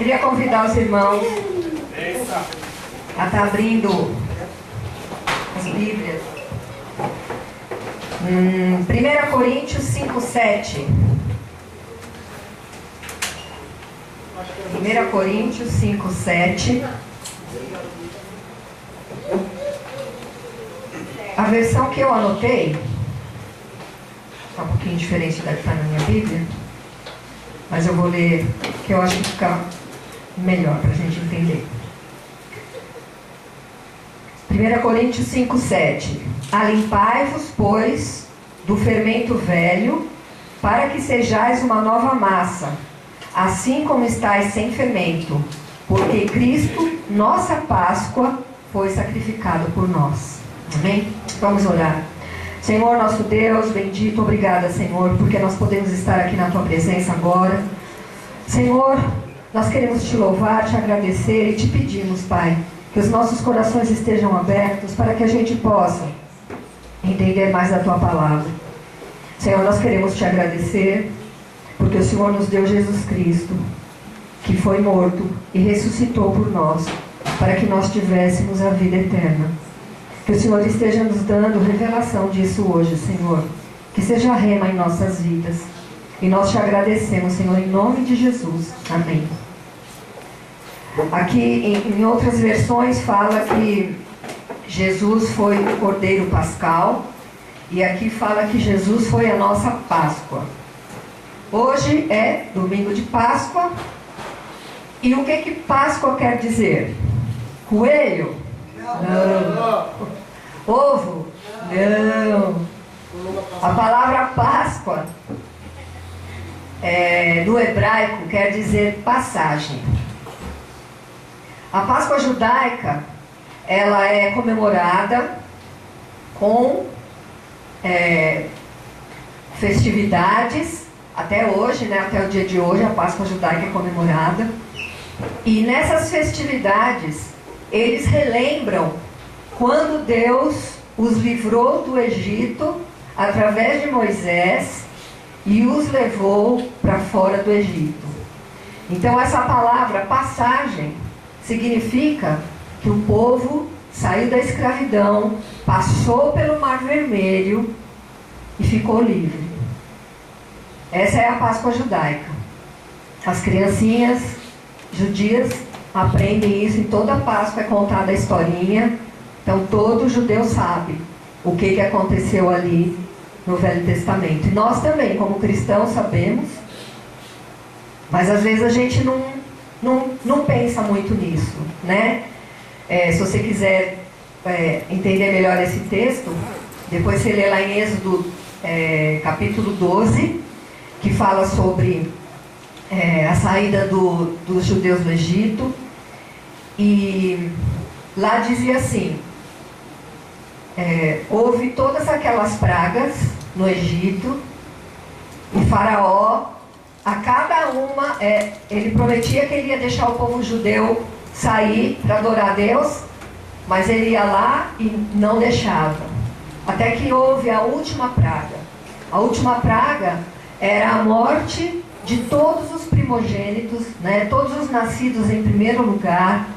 Queria convidar os irmãos a estar abrindo as Bíblias. 1 Coríntios 5:7. 1 Coríntios 5:7. A versão que eu anotei está um pouquinho diferente da que está na minha Bíblia, mas eu vou ler, que eu acho que fica melhor para a gente entender. 1 Coríntios 5:7. Alimpai-vos, pois, do fermento velho, para que sejais uma nova massa, assim como estáis sem fermento, porque Cristo, nossa Páscoa, foi sacrificado por nós. Amém? Vamos orar. Senhor, nosso Deus, bendito, obrigada, Senhor, porque nós podemos estar aqui na Tua presença agora. Senhor, nós queremos Te louvar, Te agradecer e Te pedimos, Pai, que os nossos corações estejam abertos para que a gente possa entender mais da Tua palavra. Senhor, nós queremos Te agradecer porque o Senhor nos deu Jesus Cristo, que foi morto e ressuscitou por nós, para que nós tivéssemos a vida eterna. Que o Senhor esteja nos dando revelação disso hoje, Senhor. Que seja rema em nossas vidas. E nós Te agradecemos, Senhor, em nome de Jesus. Amém. Aqui em outras versões fala que Jesus foi o Cordeiro Pascal. E aqui fala que Jesus foi a nossa Páscoa. Hoje é domingo de Páscoa. E o que Páscoa quer dizer? Coelho? Não. Ovo? Não. A palavra Páscoa do hebraico quer dizer passagem. A Páscoa judaica, ela é comemorada com festividades, até hoje, né, até o dia de hoje, a Páscoa judaica é comemorada. E nessas festividades, eles relembram quando Deus os livrou do Egito através de Moisés e os levou para fora do Egito. Então essa palavra passagem significa que o povo saiu da escravidão, passou pelo Mar Vermelho e ficou livre. Essa é a Páscoa judaica. As criancinhas judias aprendem isso, em toda a Páscoa é contada a historinha. Então todo judeu sabe o que aconteceu ali no Velho Testamento. E nós também, como cristãos, sabemos, mas às vezes a gente não pensa muito nisso, né? Se você quiser entender melhor esse texto, depois você lê lá em Êxodo capítulo 12, que fala sobre a saída dos judeus do Egito. E lá dizia assim: houve todas aquelas pragas no Egito, e Faraó, a cada uma, ele prometia que ele ia deixar o povo judeu sair para adorar a Deus, mas ele ia lá e não deixava, até que houve a última praga. A última praga era a morte de todos os primogênitos, né, todos os nascidos em primeiro lugar,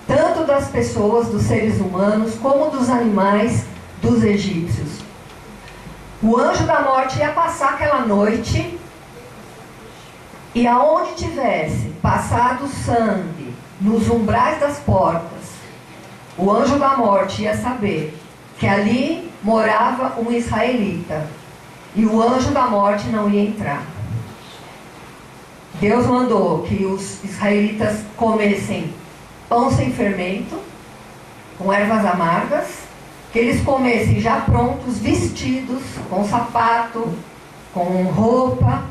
tanto das pessoas, dos seres humanos, como dos animais, dos egípcios. O anjo da morte ia passar aquela noite, e aonde tivesse passado sangue, nos umbrais das portas, o anjo da morte ia saber que ali morava um israelita, e o anjo da morte não ia entrar. Deus mandou que os israelitas comessem pão sem fermento, com ervas amargas, que eles comessem já prontos, vestidos, com sapato, com roupa,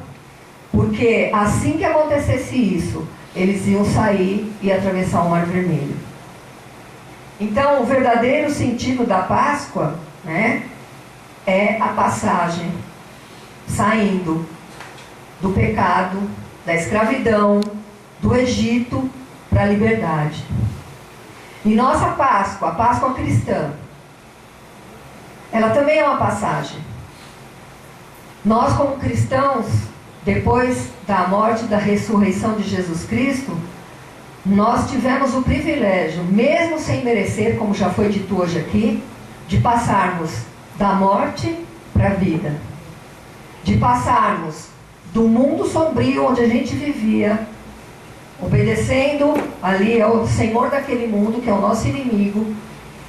porque assim que acontecesse isso, eles iam sair e atravessar o Mar Vermelho. Então, o verdadeiro sentido da Páscoa, né, é a passagem, saindo do pecado, da escravidão, do Egito, para a liberdade. E nossa Páscoa, a Páscoa cristã, ela também é uma passagem. Nós, como cristãos, depois da morte e da ressurreição de Jesus Cristo, nós tivemos o privilégio, mesmo sem merecer, como já foi dito hoje aqui, de passarmos da morte para a vida, de passarmos do mundo sombrio onde a gente vivia, obedecendo ali ao Senhor daquele mundo, que é o nosso inimigo,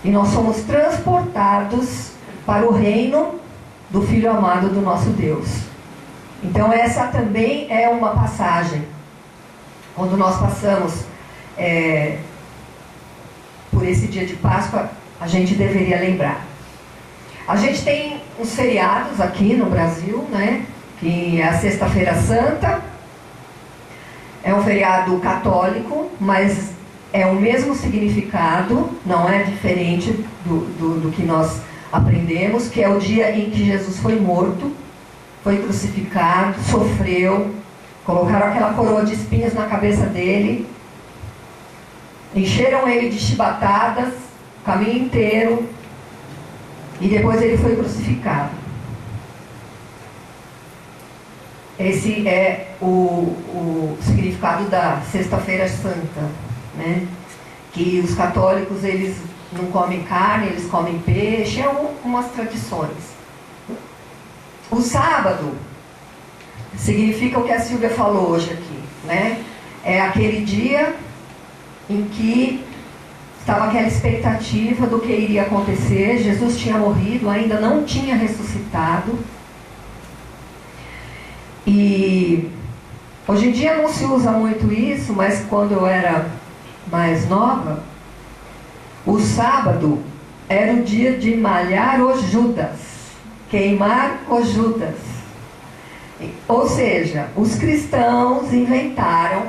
e nós somos transportados para o reino do Filho amado do nosso Deus. Então essa também é uma passagem, quando nós passamos por esse dia de Páscoa, a gente deveria lembrar. A gente tem uns feriados aqui no Brasil, né? Que é a Sexta-feira Santa. É um feriado católico, mas é o mesmo significado, não é diferente do que nós aprendemos, que é o dia em que Jesus foi morto, foi crucificado, sofreu, colocaram aquela coroa de espinhos na cabeça dele, encheram ele de chibatadas o caminho inteiro, e depois ele foi crucificado. Esse é o significado da Sexta-feira Santa, né? Que os católicos, eles não comem carne, eles comem peixe, é umas tradições. O sábado significa o que a Silvia falou hoje aqui, né? É aquele dia em que estava aquela expectativa do que iria acontecer. Jesus tinha morrido, ainda não tinha ressuscitado. E hoje em dia não se usa muito isso, mas quando eu era mais nova, o sábado era o dia de malhar os Judas, queimar os Judas. Ou seja, os cristãos inventaram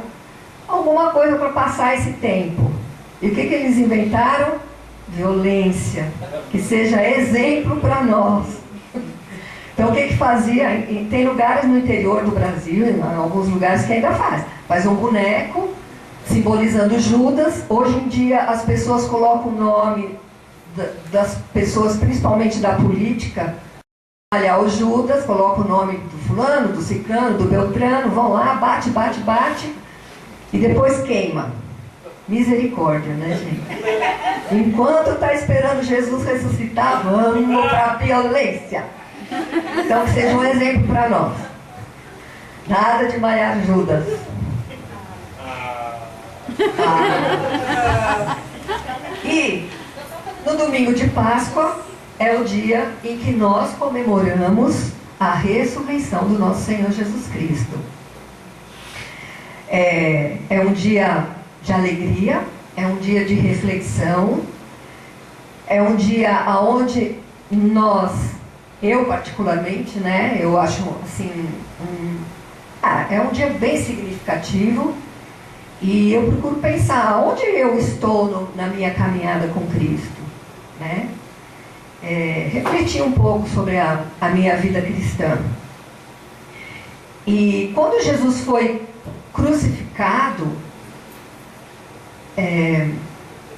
alguma coisa para passar esse tempo. E o que eles inventaram? Violência, que seja exemplo para nós. Então o que fazia? Tem lugares no interior do Brasil, em alguns lugares que ainda faz um boneco simbolizando Judas. Hoje em dia as pessoas colocam o nome das pessoas, principalmente da política, olha, o Judas, coloca o nome do fulano, do ciclano, do beltrano, vão lá, bate, e depois queima. Misericórdia, né, gente? Enquanto está esperando Jesus ressuscitar, vamos para a violência. Então que seja um exemplo para nós. Nada de malhar Judas. E no domingo de Páscoa é o dia em que nós comemoramos a ressurreição do nosso Senhor Jesus Cristo. É um dia de alegria, é um dia de reflexão, é um dia onde eu particularmente, né, eu acho assim, é um dia bem significativo, e eu procuro pensar onde eu estou na minha caminhada com Cristo, né? Refletir um pouco sobre a minha vida cristã. E quando Jesus foi crucificado,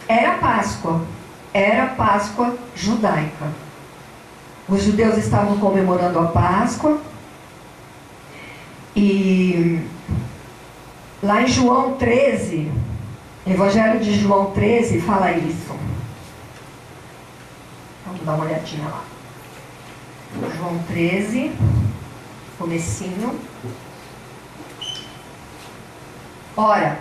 era Páscoa judaica. Os judeus estavam comemorando a Páscoa, e lá em João 13, Evangelho de João 13 fala isso. Vamos dar uma olhadinha lá. João 13, comecinho. Ora,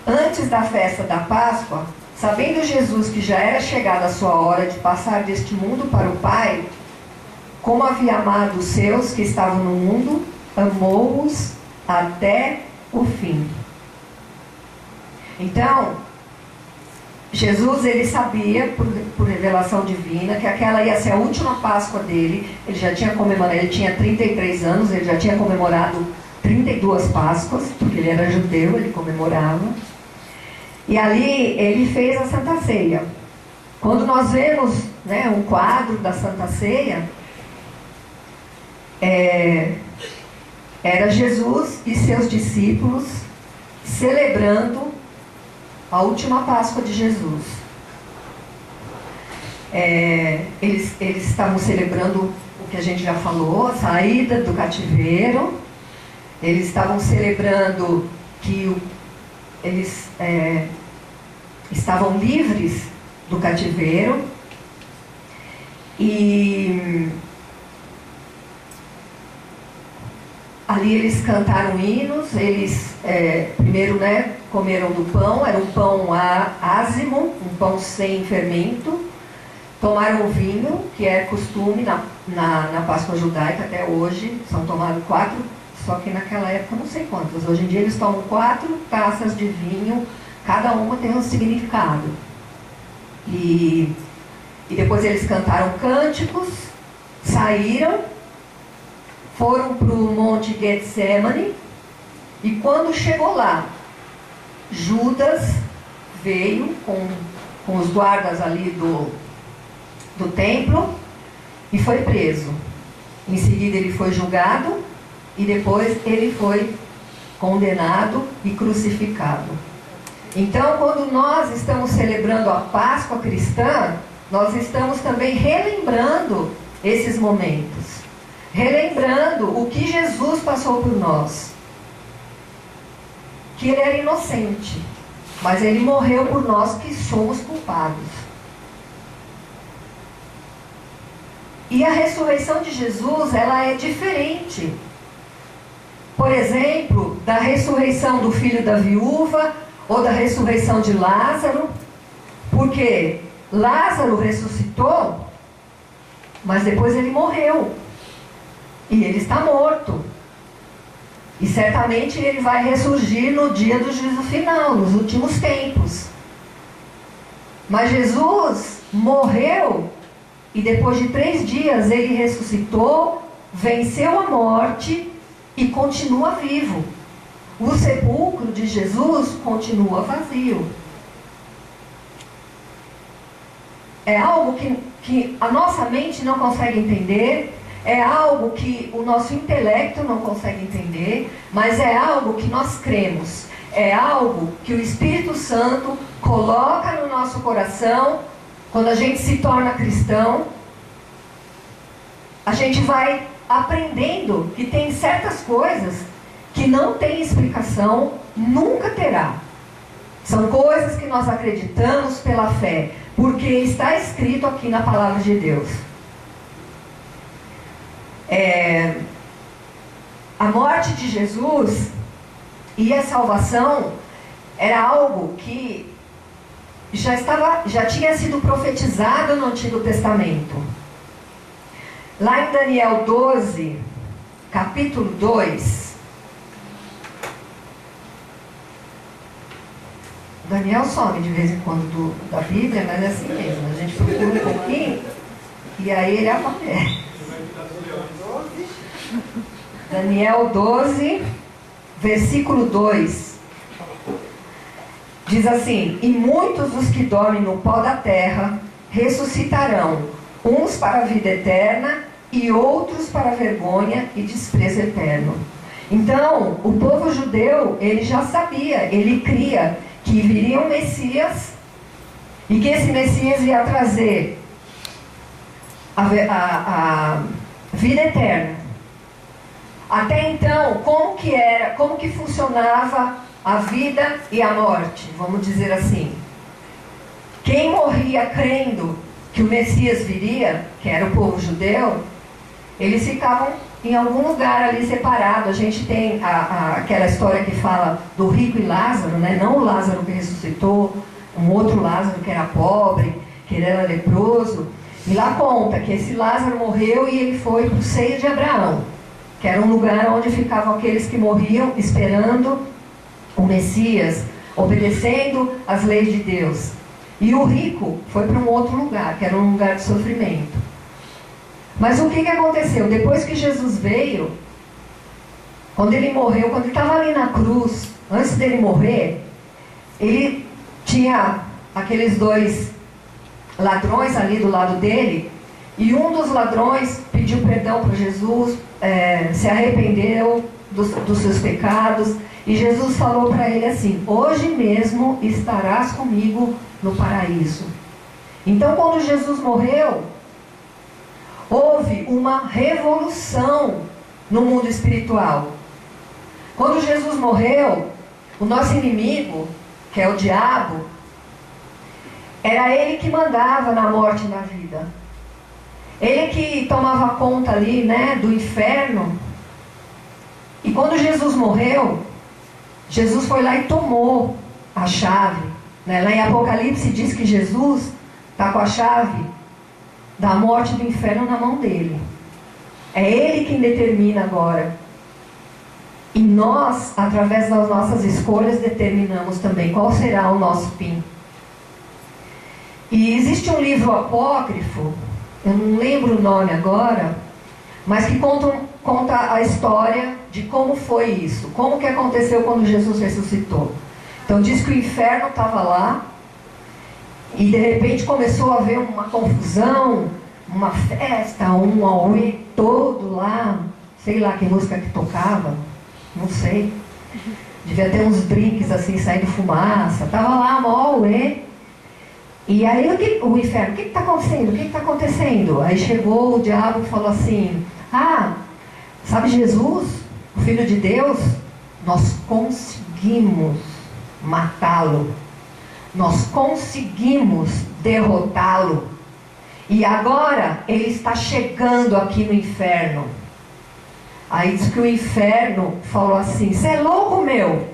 antes da festa da Páscoa, sabendo Jesus que já era chegada a sua hora de passar deste mundo para o Pai, como havia amado os seus que estavam no mundo, amou-os até o fim. Então, Jesus, ele sabia, por revelação divina, que aquela ia ser a última Páscoa dele. Ele já tinha comemorado, ele tinha 33 anos, ele já tinha comemorado 32 Páscoas, porque ele era judeu, ele comemorava. E ali ele fez a Santa Ceia. Quando nós vemos, né, um quadro da Santa Ceia, era Jesus e seus discípulos celebrando a última Páscoa de Jesus. Eles estavam celebrando o que a gente já falou, a saída do cativeiro. Eles estavam celebrando que eles estavam livres do cativeiro e ali eles cantaram hinos, eles primeiro, né, comeram do pão, era um pão ázimo, um pão sem fermento, tomaram vinho, que é costume na Páscoa judaica até hoje, são tomados 4, só que naquela época não sei quantas, hoje em dia eles tomam 4 taças de vinho, cada uma tem um significado. E depois eles cantaram cânticos, saíram, foram para o Monte Getsemane, e quando chegou lá, Judas veio com os guardas ali do templo e foi preso. Em seguida ele foi julgado e depois ele foi condenado e crucificado. Então, quando nós estamos celebrando a Páscoa cristã, nós estamos também relembrando esses momentos, relembrando o que Jesus passou por nós, que ele era inocente, mas ele morreu por nós que somos culpados. E a ressurreição de Jesus, ela é diferente, por exemplo, da ressurreição do filho da viúva ou da ressurreição de Lázaro, porque Lázaro ressuscitou, mas depois ele morreu e ele está morto, e certamente ele vai ressurgir no dia do juízo final, nos últimos tempos. Mas Jesus morreu e depois de 3 dias ele ressuscitou, venceu a morte e continua vivo. O sepulcro de Jesus continua vazio. É algo que a nossa mente não consegue entender, é algo que o nosso intelecto não consegue entender, mas é algo que nós cremos, é algo que o Espírito Santo coloca no nosso coração. Quando a gente se torna cristão, a gente vai aprendendo que tem certas coisas que não tem explicação, nunca terá. São coisas que nós acreditamos pela fé, porque está escrito aqui na palavra de Deus. A morte de Jesus e a salvação era algo que já tinha sido profetizado no Antigo Testamento. Lá em Daniel 12, capítulo 2, Daniel some de vez em quando da Bíblia, mas é assim mesmo, a gente procura um pouquinho e aí ele aparece. Daniel 12, versículo 2, diz assim: e muitos dos que dormem no pó da terra ressuscitarão, uns para a vida eterna e outros para a vergonha e desprezo eterno. Então, o povo judeu, ele já sabia, ele cria que viria um Messias e que esse Messias ia trazer a vida eterna. Até então, como que funcionava a vida e a morte, vamos dizer assim. Quem morria crendo que o Messias viria, que era o povo judeu, eles ficavam em algum lugar ali separado. A gente tem aquela história que fala do rico e Lázaro, né? Não o Lázaro que ressuscitou, um outro Lázaro que era pobre, que ele era leproso. E lá conta que esse Lázaro morreu e ele foi para o seio de Abraão, que era um lugar onde ficavam aqueles que morriam esperando o Messias, obedecendo às leis de Deus. E o rico foi para um outro lugar, que era um lugar de sofrimento. Mas o que aconteceu? Depois que Jesus veio, quando ele morreu, quando ele estava ali na cruz, antes dele morrer, ele tinha aqueles 2 ladrões ali do lado dele, e um dos ladrões pediu perdão para Jesus, se arrependeu dos seus pecados, e Jesus falou para ele assim: hoje mesmo estarás comigo no paraíso. Então, quando Jesus morreu, houve uma revolução no mundo espiritual. Quando Jesus morreu, O nosso inimigo, que é o diabo, era ele que mandava na morte e na vida. Ele que tomava conta ali, né, do inferno. E quando Jesus morreu, Jesus foi lá e tomou a chave. Né? Lá em Apocalipse diz que Jesus está com a chave da morte e do inferno na mão dele. É ele quem determina agora. E nós, através das nossas escolhas, determinamos também qual será o nosso fim. E existe um livro apócrifo, eu não lembro o nome agora, mas que conta a história de como foi isso, como que aconteceu quando Jesus ressuscitou. Então diz que o inferno estava lá, e de repente começou a haver uma confusão, uma festa, um auê todo lá, sei lá que música que tocava, não sei. Devia ter uns brinques assim, saindo fumaça, estava lá, mó auê. E aí o inferno, o que está acontecendo? O que está acontecendo? Aí chegou o diabo e falou assim: ah, sabe Jesus, o Filho de Deus? Nós conseguimos matá-lo. Nós conseguimos derrotá-lo. E agora ele está chegando aqui no inferno. Aí diz que o inferno falou assim: você é louco, meu?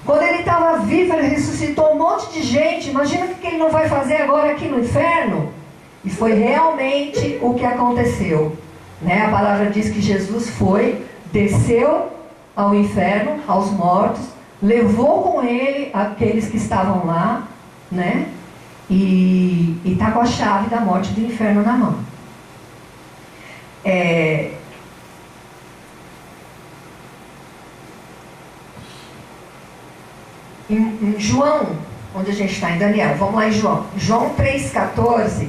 Quando ele estava vivo, ele ressuscitou um monte de gente. Imagina o que ele não vai fazer agora aqui no inferno? E foi realmente o que aconteceu. Né? A palavra diz que Jesus foi, desceu ao inferno, aos mortos, levou com ele aqueles que estavam lá, né? E está com a chave da morte e do inferno na mão. Em João, onde a gente está, em Daniel, vamos lá em João. João 3,14.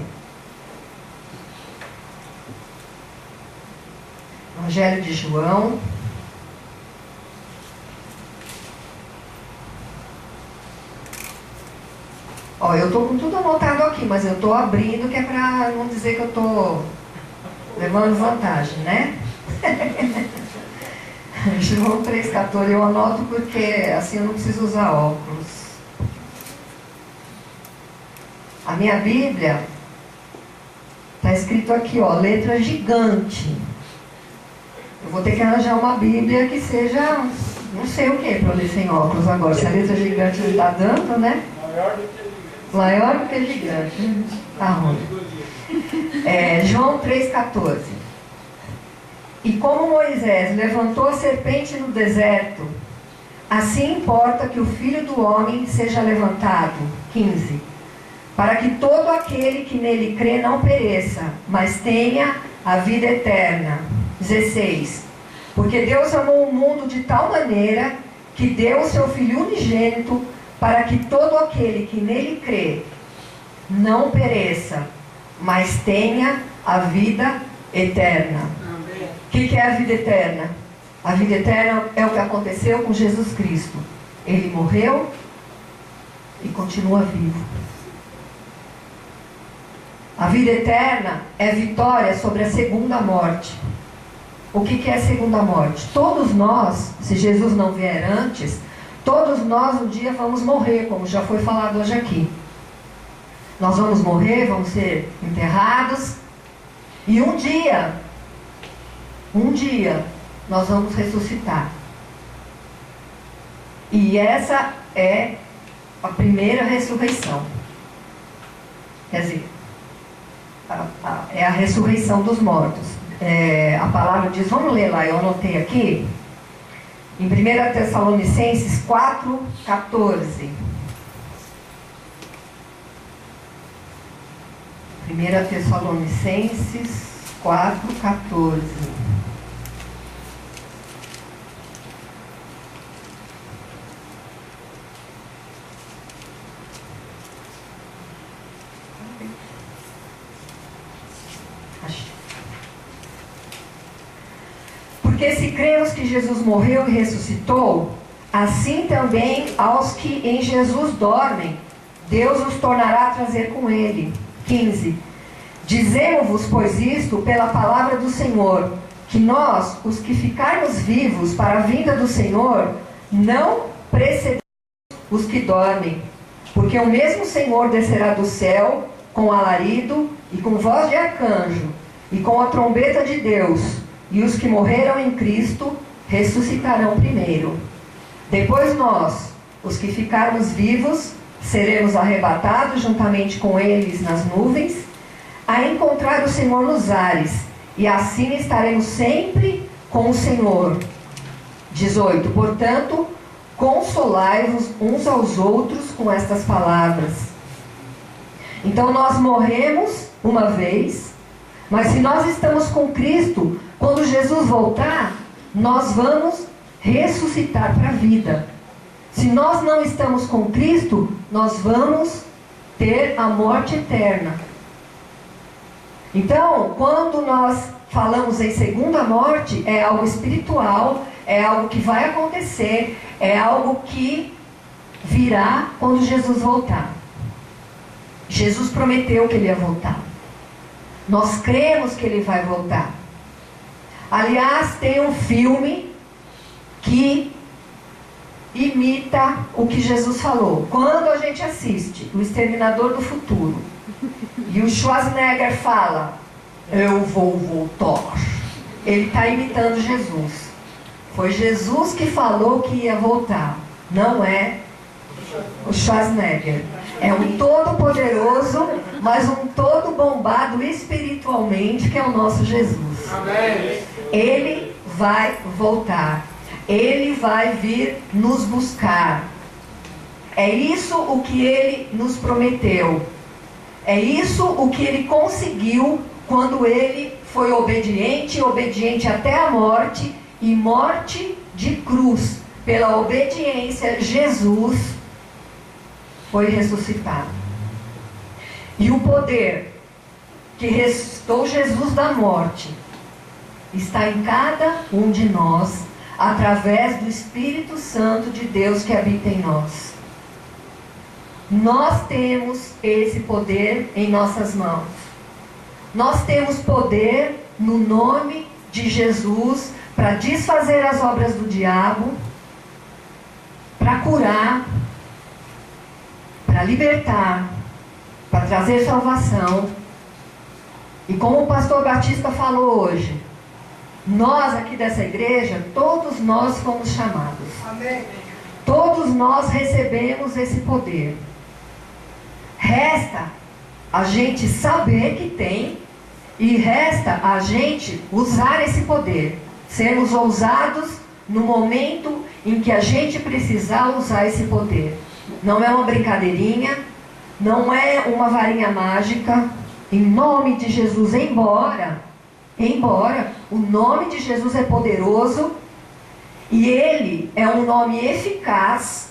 Evangelho de João. Ó, eu estou com tudo anotado aqui, mas eu estou abrindo, que é para não dizer que eu estou levando vantagem, né? João 3,14 eu anoto porque assim eu não preciso usar óculos. A minha Bíblia está escrito aqui, ó, letra gigante. Eu vou ter que arranjar uma Bíblia que seja, não sei o que, para eu ler sem óculos agora. Se a letra gigante não está dando, né? Maior do que gigante. Tá ruim. João 3,14. E como Moisés levantou a serpente no deserto, assim importa que o Filho do Homem seja levantado. 15. Para que todo aquele que nele crê não pereça, mas tenha a vida eterna. 16. Porque Deus amou o mundo de tal maneira que deu o seu Filho unigênito, para que todo aquele que nele crê não pereça, mas tenha a vida eterna. O que é a vida eterna? A vida eterna é o que aconteceu com Jesus Cristo. Ele morreu e continua vivo. A vida eterna é vitória sobre a segunda morte. O que é a segunda morte? Todos nós, se Jesus não vier antes, todos nós um dia vamos morrer, como já foi falado hoje aqui. Nós vamos morrer, vamos ser enterrados, e um dia, nós vamos ressuscitar. E essa é a primeira ressurreição. Quer dizer, é a ressurreição dos mortos. A palavra diz, vamos ler lá, eu anotei aqui, em 1 Tessalonicenses 4,14. 1 Tessalonicenses 4,14. Porque se cremos que Jesus morreu e ressuscitou, assim também aos que em Jesus dormem, Deus os tornará a trazer com ele. 15. Dizemos-vos, pois, isto pela palavra do Senhor, que nós, os que ficarmos vivos para a vinda do Senhor, não precedemos os que dormem, porque o mesmo Senhor descerá do céu com alarido e com voz de arcanjo e com a trombeta de Deus, e os que morreram em Cristo ressuscitarão primeiro. Depois nós, os que ficarmos vivos, seremos arrebatados juntamente com eles nas nuvens, a encontrar o Senhor nos ares, e assim estaremos sempre com o Senhor. 18. Portanto, consolai-vos uns aos outros com estas palavras. Então nós morremos uma vez, mas se nós estamos com Cristo, quando Jesus voltar, nós vamos ressuscitar para a vida. Se nós não estamos com Cristo, nós vamos ter a morte eterna. Então, quando nós falamos em segunda morte, é algo espiritual, é algo que vai acontecer, é algo que virá quando Jesus voltar. Jesus prometeu que ele ia voltar. Nós cremos que ele vai voltar. Aliás, tem um filme que imita o que Jesus falou. Quando a gente assiste O Exterminador do Futuro e o Schwarzenegger fala, eu vou voltar, ele está imitando Jesus. Foi Jesus que falou que ia voltar, não é o Schwarzenegger. É um todo-poderoso, mas um todo bombado espiritualmente, que é o nosso Jesus. Amém. Ele vai voltar. Ele vai vir nos buscar. É isso o que ele nos prometeu. É isso o que ele conseguiu quando ele foi obediente até a morte, e morte de cruz. Pela obediência, Jesus foi ressuscitado. E o poder que ressuscitou Jesus da morte está em cada um de nós, através do Espírito Santo de Deus que habita em nós. Nós temos esse poder em nossas mãos. Nós temos poder no nome de Jesus para desfazer as obras do diabo, para curar, para libertar, para trazer salvação. E como o pastor Batista falou hoje, nós aqui dessa igreja, todos nós fomos chamados. Amém. Todos nós recebemos esse poder. Resta a gente saber que tem, e resta a gente usar esse poder. Sermos ousados no momento em que a gente precisar usar esse poder. Não é uma brincadeirinha, não é uma varinha mágica. Em nome de Jesus, embora o nome de Jesus é poderoso, e ele é um nome eficaz,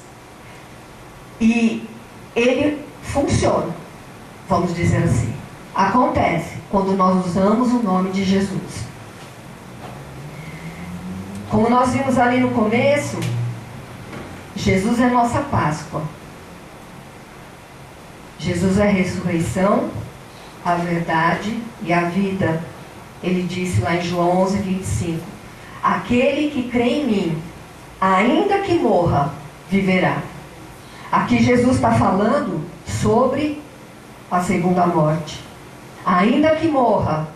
e ele funciona, vamos dizer assim. Acontece quando nós usamos o nome de Jesus. Como nós vimos ali no começo, Jesus é nossa Páscoa. Jesus é a ressurreição, a verdade e a vida. Ele disse lá em João 11:25, aquele que crê em mim, ainda que morra, viverá. Aqui Jesus está falando sobre a segunda morte. Ainda que morra,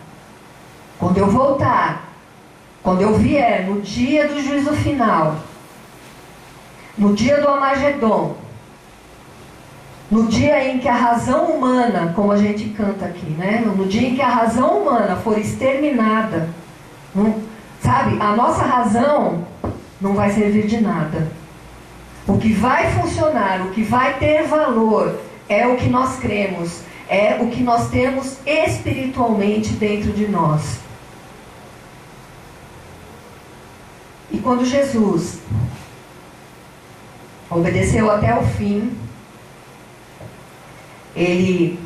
quando eu voltar, quando eu vier no dia do juízo final, no dia do Armagedon, no dia em que a razão humana, como a gente canta aqui, né? No dia em que a razão humana for exterminada, sabe? A nossa razão não vai servir de nada. O que vai funcionar, o que vai ter valor, é o que nós cremos, é o que nós temos espiritualmente dentro de nós. E quando Jesus obedeceu até o fim, ele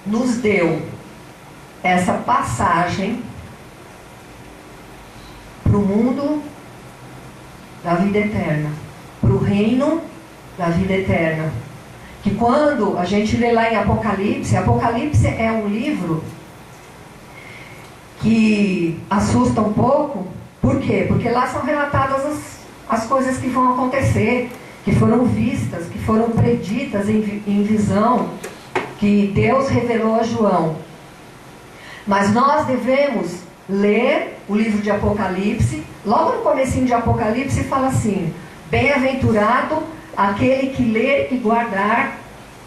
nos deu essa passagem para o mundo da vida eterna, para o reino da vida eterna. Que quando a gente lê lá em Apocalipse, Apocalipse é um livro que assusta um pouco. Por quê? Porque lá são relatadas as coisas que vão acontecer, que foram vistas, que foram preditas em visão, que Deus revelou a João. Mas nós devemos ler o livro de Apocalipse. Logo no comecinho de Apocalipse fala assim: bem-aventurado aquele que ler e guardar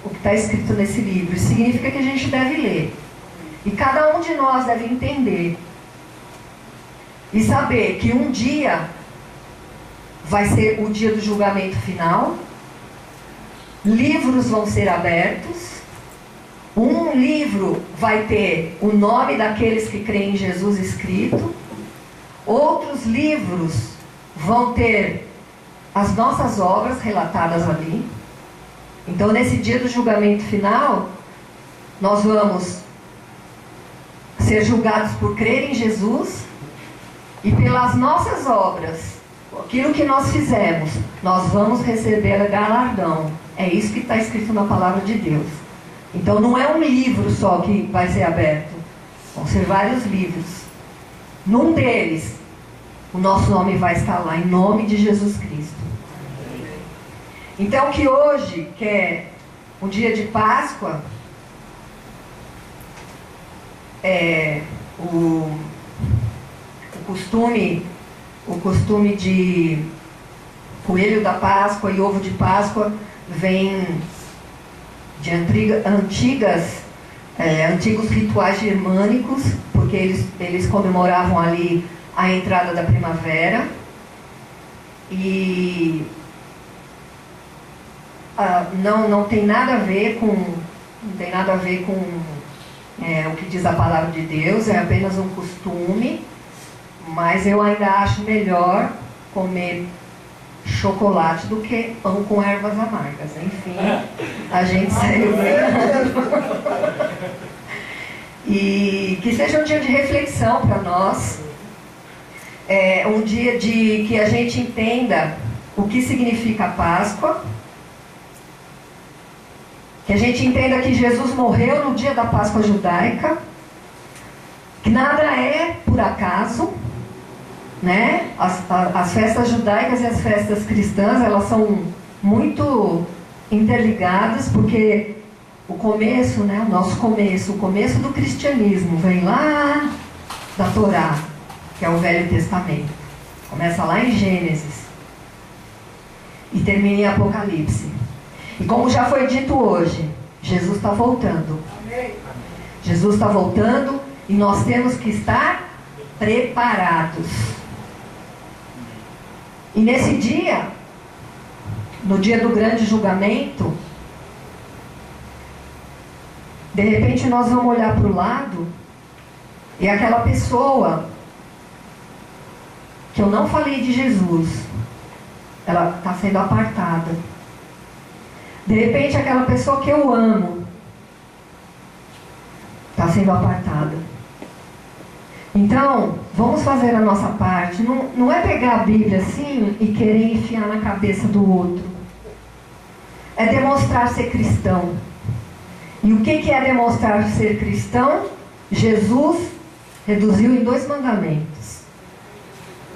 o que está escrito nesse livro. Isso significa que a gente deve ler. E cada um de nós deve entender e saber que um dia vai ser o dia do julgamento final. Livros vão ser abertos. Um livro vai ter o nome daqueles que creem em Jesus escrito. Outros livros vão ter as nossas obras relatadas ali. Então, nesse dia do julgamento final, nós vamos ser julgados por crer em Jesus e pelas nossas obras. Aquilo que nós fizemos, nós vamos receber galardão. É isso que está escrito na palavra de Deus. Então não é um livro só que vai ser aberto. Vão ser vários livros. Num deles, o nosso nome vai estar lá, em nome de Jesus Cristo. Então que hoje, que é um dia de Páscoa, o costume de coelho da Páscoa e ovo de Páscoa vem de antigos rituais germânicos, porque eles comemoravam ali a entrada da primavera. E não tem nada a ver com o que diz a palavra de Deus, é apenas um costume. Mas eu ainda acho melhor comer chocolate do que pão com ervas amargas. Enfim, a gente segue brincando. E que seja um dia de reflexão para nós. Um dia de que a gente entenda o que significa a Páscoa. Que a gente entenda que Jesus morreu no dia da Páscoa judaica. Que nada é por acaso. Né? As festas judaicas e as festas cristãs, elas são muito interligadas, porque o começo, né, o nosso começo, o começo do cristianismo vem lá da Torá, que é o Velho Testamento. Começa lá em Gênesis e termina em Apocalipse. E como já foi dito hoje, Jesus está voltando. Jesus está voltando e nós temos que estar preparados. E nesse dia, no dia do grande julgamento, de repente nós vamos olhar para o lado e aquela pessoa que eu não falei de Jesus, ela está sendo apartada. De repente aquela pessoa que eu amo está sendo apartada. Então, vamos fazer a nossa parte. Não é pegar a Bíblia assim e querer enfiar na cabeça do outro. É demonstrar ser cristão. E o que é demonstrar ser cristão? Jesus reduziu em 2 mandamentos: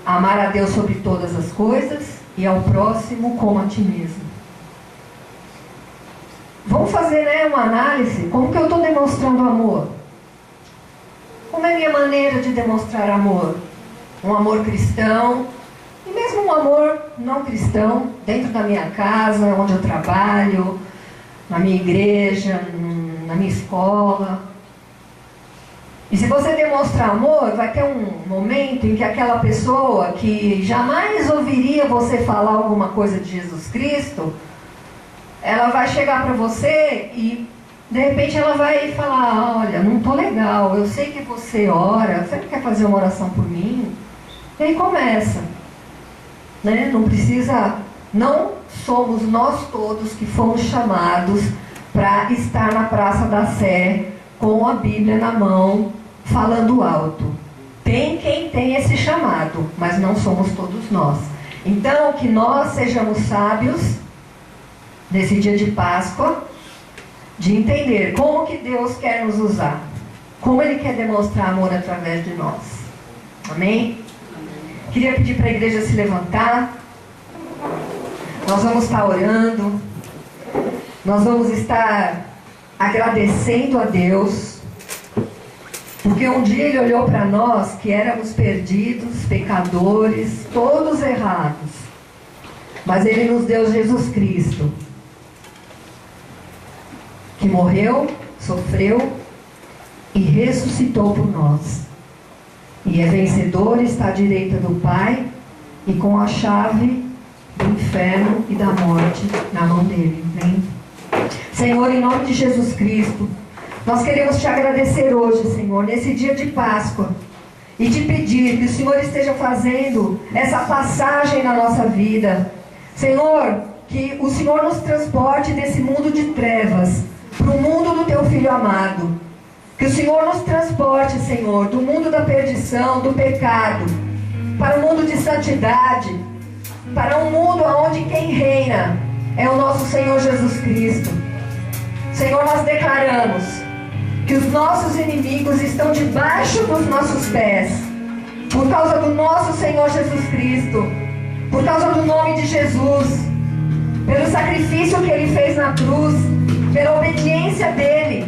amar a Deus sobre todas as coisas e ao próximo como a ti mesmo. Vamos fazer, né, uma análise. Como que eu estou demonstrando amor? Como é a minha maneira de demonstrar amor? Um amor cristão, e mesmo um amor não cristão, dentro da minha casa, onde eu trabalho, na minha igreja, na minha escola. E se você demonstrar amor, vai ter um momento em que aquela pessoa que jamais ouviria você falar alguma coisa de Jesus Cristo, ela vai chegar para você e de repente ela vai falar: olha, não estou legal, eu sei que você ora, você não quer fazer uma oração por mim? E aí começa, né? Não precisa, não somos nós todos que fomos chamados para estar na Praça da Sé com a Bíblia na mão, falando alto. Tem quem tem esse chamado, mas não somos todos nós. Então, que nós sejamos sábios nesse dia de Páscoa, de entender como que Deus quer nos usar, como Ele quer demonstrar amor através de nós. Amém? Queria pedir para a igreja se levantar. nós vamos estar orando, nós vamos estar agradecendo a Deus, porque um dia Ele olhou para nós que éramos perdidos, pecadores, todos errados, mas Ele nos deu Jesus Cristo, que morreu, sofreu e ressuscitou por nós. E é vencedor, está à direita do Pai e com a chave do inferno e da morte na mão dele. Amém? Senhor, em nome de Jesus Cristo, nós queremos te agradecer hoje, Senhor, nesse dia de Páscoa, e te pedir que o Senhor esteja fazendo essa passagem na nossa vida. Senhor, que o Senhor nos transporte desse mundo de trevas para o mundo do teu Filho amado. Que o Senhor nos transporte, Senhor, do mundo da perdição, do pecado, para o mundo de santidade, para um mundo onde quem reina é o nosso Senhor Jesus Cristo. Senhor, nós declaramos que os nossos inimigos estão debaixo dos nossos pés, por causa do nosso Senhor Jesus Cristo, por causa do nome de Jesus, pelo sacrifício que Ele fez na cruz, pela obediência dEle,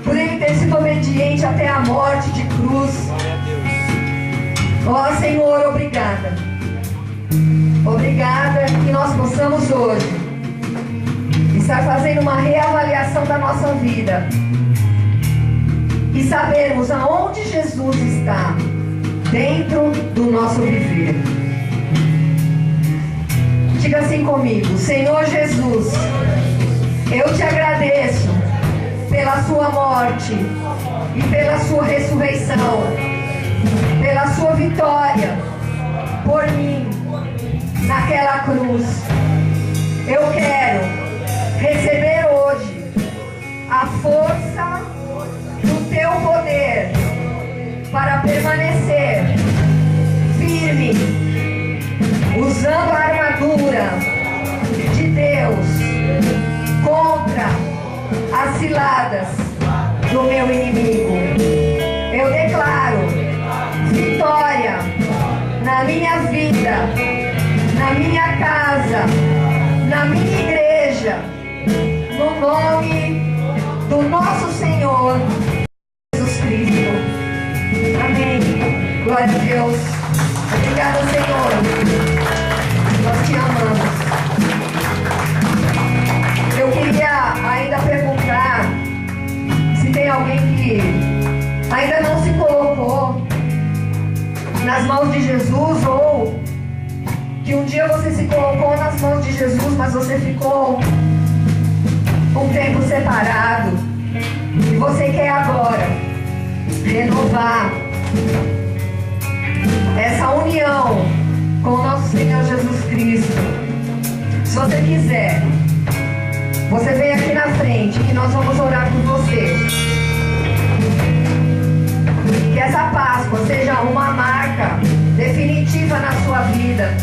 por Ele ter sido obediente até a morte de cruz. Ó Senhor, obrigada. Obrigada que nós possamos hoje estar fazendo uma reavaliação da nossa vida e sabermos aonde Jesus está dentro do nosso viver. Diga assim comigo: Senhor Jesus, eu te agradeço pela sua morte e pela sua ressurreição, pela sua vitória por mim naquela cruz. Eu quero receber hoje a força do teu poder para permanecer firme, usando a armadura de Deus contra as ciladas do meu inimigo. Eu declaro vitória na minha vida, na minha casa, na minha igreja, no nome do nosso Senhor Jesus Cristo. Amém. Glória a Deus. Obrigada, Senhor. Nós te amamos. Eu queria ainda perguntar se tem alguém que ainda não se colocou nas mãos de Jesus, ou que um dia você se colocou nas mãos de Jesus, mas você ficou um tempo separado, e você quer agora renovar essa união com o nosso Senhor Jesus Cristo. Se você quiser, você vem aqui na frente que nós vamos orar por você. Que essa Páscoa seja uma marca definitiva na sua vida,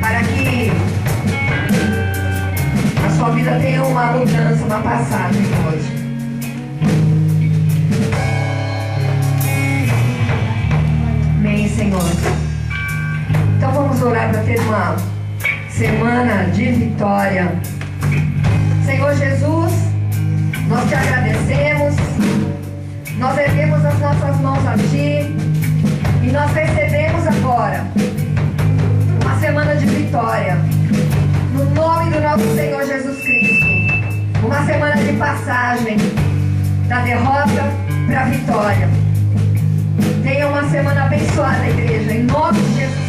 para que a sua vida tenha uma mudança, uma passagem hoje. Amém, Senhor. Então vamos orar para ter uma semana de vitória. Senhor Jesus, nós te agradecemos, nós erguemos as nossas mãos a Ti e nós recebemos agora uma semana de vitória, no nome do nosso Senhor Jesus Cristo. Uma semana de passagem da derrota para a vitória. Tenha uma semana abençoada, igreja, em nome de Jesus Cristo.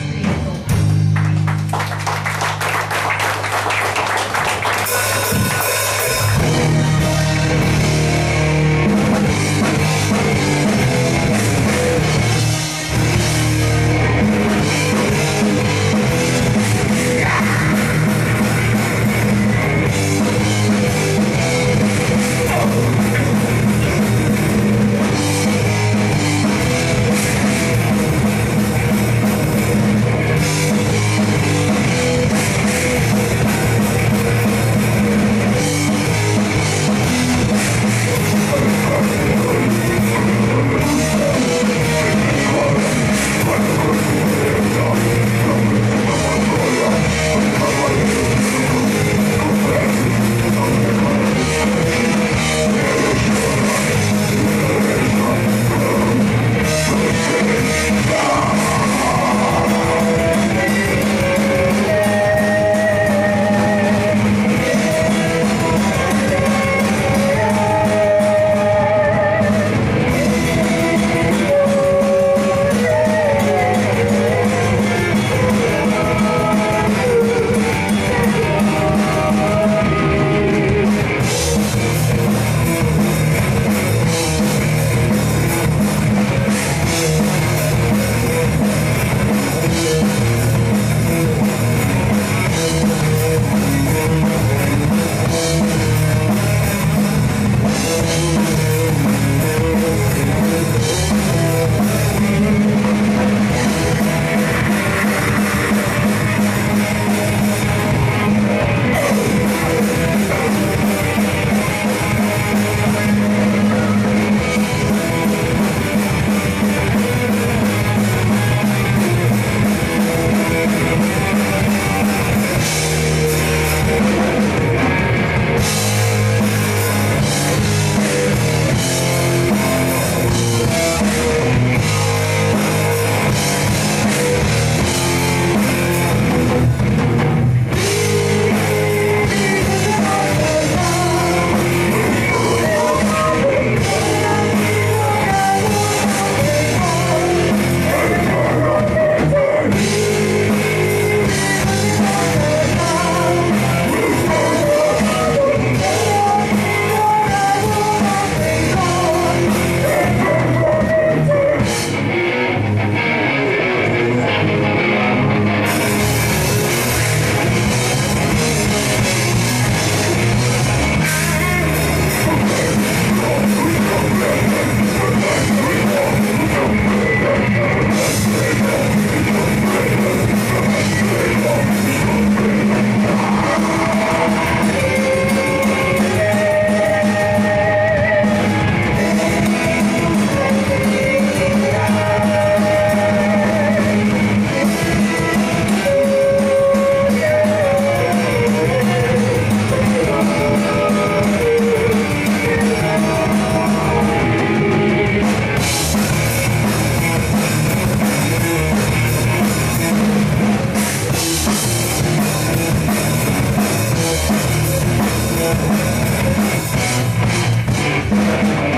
Música